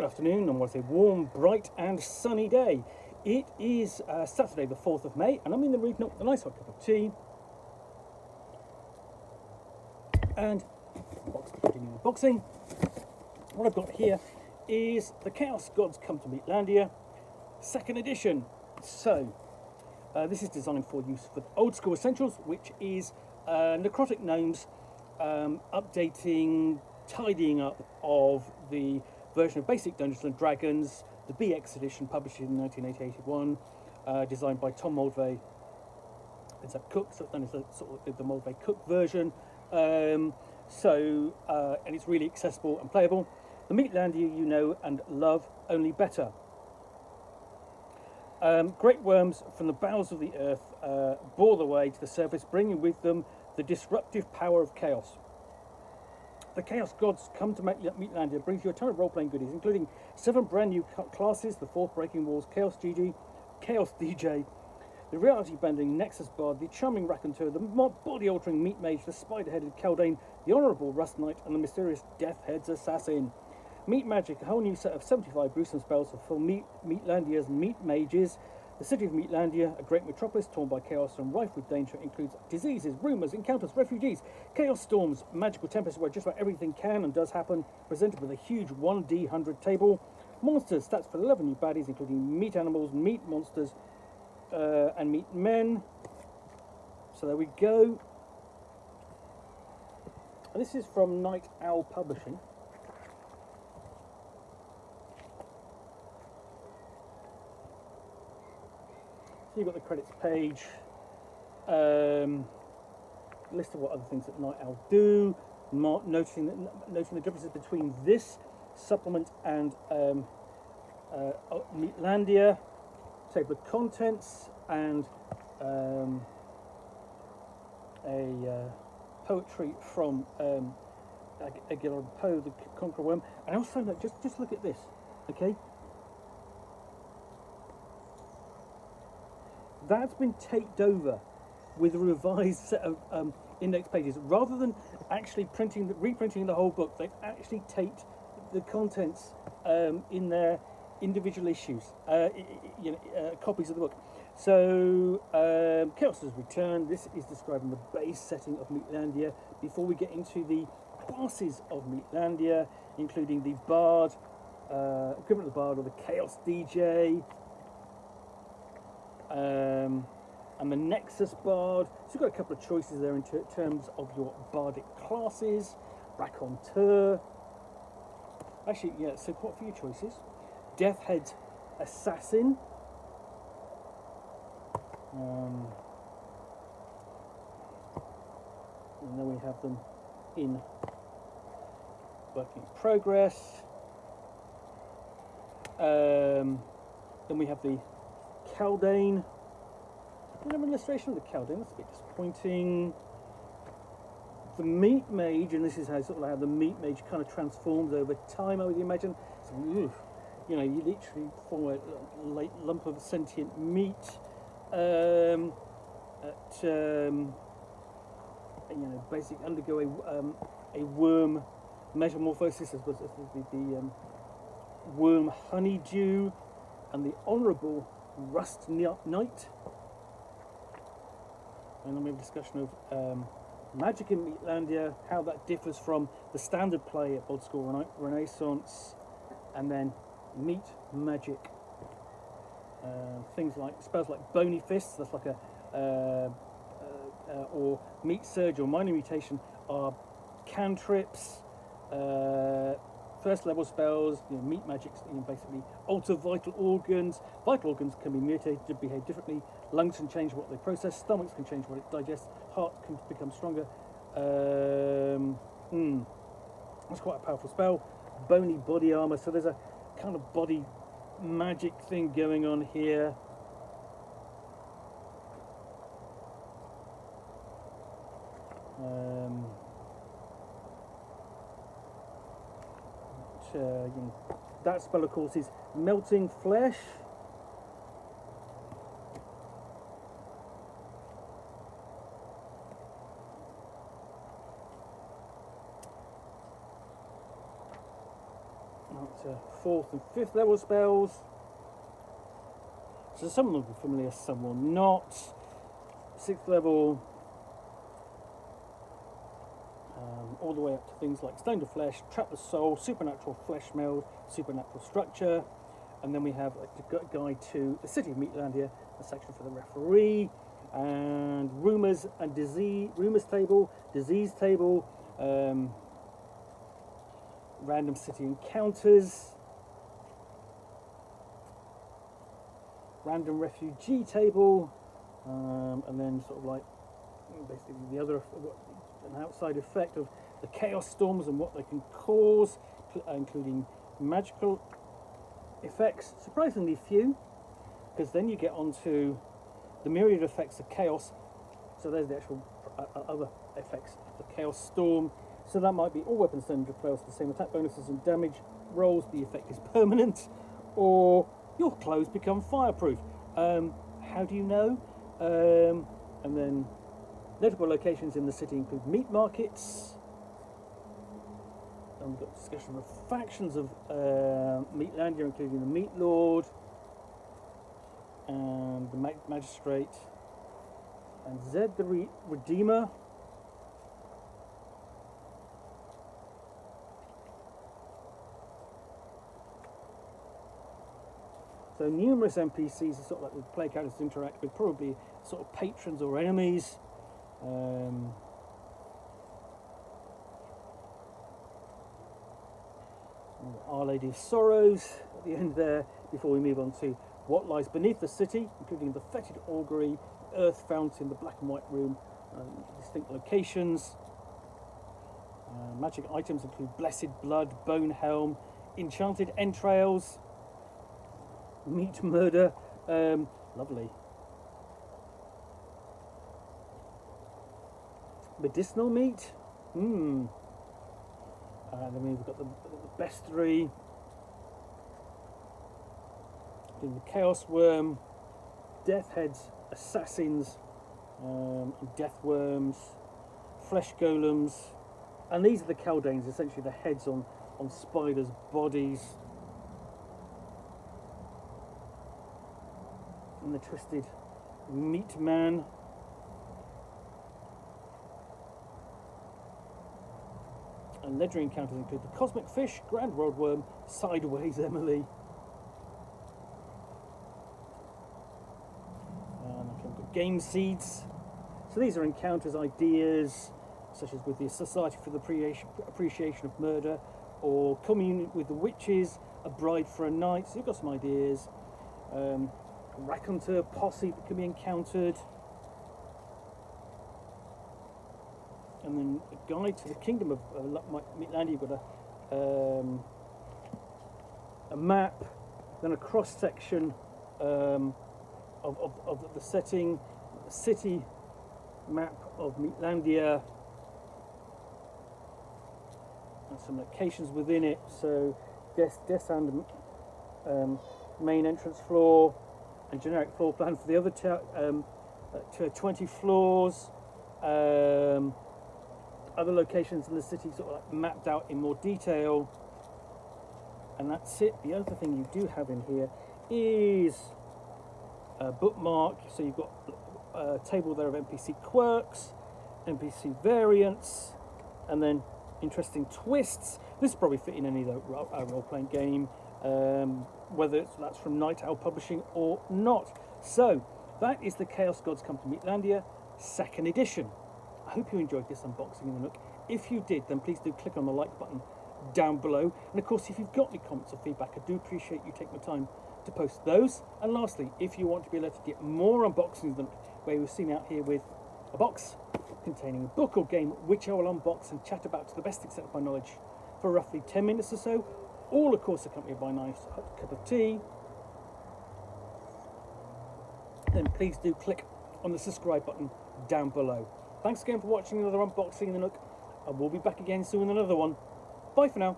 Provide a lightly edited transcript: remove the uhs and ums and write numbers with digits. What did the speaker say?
Good afternoon, and what's a warm, bright, and sunny day. It is Saturday, the 4th of May, and I'm in the reading up with a nice hot cup of tea. And continuing unboxing. What I've got here is the Chaos Gods Come to Meatlandia, 2nd edition. So, this is designed for use for old school essentials, which is necrotic gnomes, updating, tidying up of the version of basic Dungeons and Dragons, the BX edition, published in 1981, designed by Tom Moldvay and Zeb Cook, so it's known as the sort of the Moldvay Cook version. And it's really accessible and playable. The Meatlandia you know and love, only better. Great worms from the bowels of the earth bore their way to the surface, bringing with them the disruptive power of chaos. The Chaos Gods Come to Meatlandia brings you a ton of role-playing goodies, including 7 brand new classes: the 4th Breaking Walls, Chaos GG, Chaos DJ, the reality-bending Nexus Bard, the charming Raconteur, the body-altering Meat Mage, the spider-headed Kaldane, the honourable Rust Knight, and the mysterious Death Head's Assassin. Meat Magic, a whole new set of 75 gruesome spells for Meatlandia's Meat Mages. The city of Meatlandia, a great metropolis torn by chaos and rife with danger, includes diseases, rumours, encounters, refugees, chaos storms, magical tempests where just about everything can and does happen, presented with a huge 1d100 table. Monsters, stats for 11 new baddies, including meat animals, meat monsters, and meat men. So there we go. And this is from Night Owl Publishing. So you've got the credits page, list of what other things that Night Owl do, noting the differences between this supplement and Meatlandia, table of contents, and a poetry from Edgar Poe, the Conqueror Worm. And also, look, just look at this, okay? That's been taped over with a revised set of index pages. Rather than actually reprinting the whole book, they've actually taped the contents in their individual issues, copies of the book. So, Chaos has returned. This is describing the base setting of Meatlandia before we get into the classes of Meatlandia, including the Bard, equivalent of the Bard, or the Chaos DJ, and the Nexus Bard. So you've got a couple of choices there in terms of your bardic classes. Raconteur. Actually, yeah, so quite a few choices. Death Head's Assassin. And then we have them in work in progress. Then we have the Kaldane. An illustration of the Kaldane, that's a bit disappointing. The Meat Mage, and this is how sort of how the Meat Mage kind of transforms over time, I would imagine. So, you literally form a lump of sentient meat. Basically undergo a worm metamorphosis, as well as the worm honeydew, and the honourable Rust Knight. And then we have a discussion of magic in Meatlandia, how that differs from the standard play at Old School Renaissance, and then meat magic. Things like spells like Bony Fists, that's like or Meat Surge or Minor Mutation are cantrips. First level spells, meat magic, basically alter vital organs. Vital organs can be mutated to behave differently. Lungs can change what they process. Stomachs can change what it digests. Heart can become stronger. That's quite a powerful spell. Bony body armor. So there's a kind of body magic thing going on here. That spell, of course, is Melting Flesh. to 4th and 5th level spells. So some will be familiar, some will not. 6th level, all the way up to things like Stone to Flesh, Trap the Soul, Supernatural Flesh Meld, Supernatural Structure. And then we have a guide to the City of Meatlandia, a section for the referee, and rumours and rumours table, disease table, random city encounters, random refugee table, and then sort of like basically the other, an outside effect of the chaos storms and what they can cause, including magical effects. Surprisingly few, because then you get onto the myriad effects of chaos. So there's the actual other effects of the chaos storm. So that might be all weapons turned into flails, the same attack bonuses and damage rolls. The effect is permanent, or your clothes become fireproof. How do you know? And then notable locations in the city include meat markets. And we've got discussion of factions of Meatlandia, including the Meat Lord and the Magistrate and Zed the Redeemer. So numerous NPCs are sort of like the player characters interact with, probably sort of patrons or enemies. Our Lady of Sorrows at the end there, before we move on to what lies beneath the city, including the fetid augury, earth fountain, the black and white room, distinct locations. Magic items include blessed blood, bone helm, enchanted entrails, meat murder, lovely. Medicinal meat, and then we've got the bestiary, the chaos worm, death heads, assassins, and death worms, flesh golems, and these are the Kaldanes, essentially the heads on spiders' bodies. And the twisted meat man. And legendary encounters include the cosmic fish, grand world worm, sideways Emily. We've got game seeds. So these are encounters, ideas, such as with the Society for the Appreciation of Murder, or commune with the witches, a bride for a night. So you've got some ideas. Raconteur posse that can be encountered, and then a guide to the kingdom of Meatlandia. You've got a map, then a cross section of the setting, the city map of Meatlandia, and some locations within it. So Desand main entrance floor, and generic floor plan for the other 20 floors. Other locations in the city sort of like mapped out in more detail, and that's it. The other thing you do have in here is a bookmark. So you've got a table there of NPC quirks, NPC variants, and then interesting twists. This probably fit in any role-playing game, whether that's from Night Owl Publishing or not. So that is the Chaos Gods Come to Meatlandia 2nd edition. I hope you enjoyed this unboxing in the Nook. If you did, then please do click on the like button down below. And of course, if you've got any comments or feedback, I do appreciate you taking the time to post those. And lastly, if you want to be able to get more unboxings than where we've seen out here with a box containing a book or game, which I will unbox and chat about to the best extent of my knowledge for roughly 10 minutes or so, all of course accompanied by a nice hot cup of tea, then please do click on the subscribe button down below. Thanks again for watching another unboxing in the Nook, and we'll be back again soon with another one. Bye for now.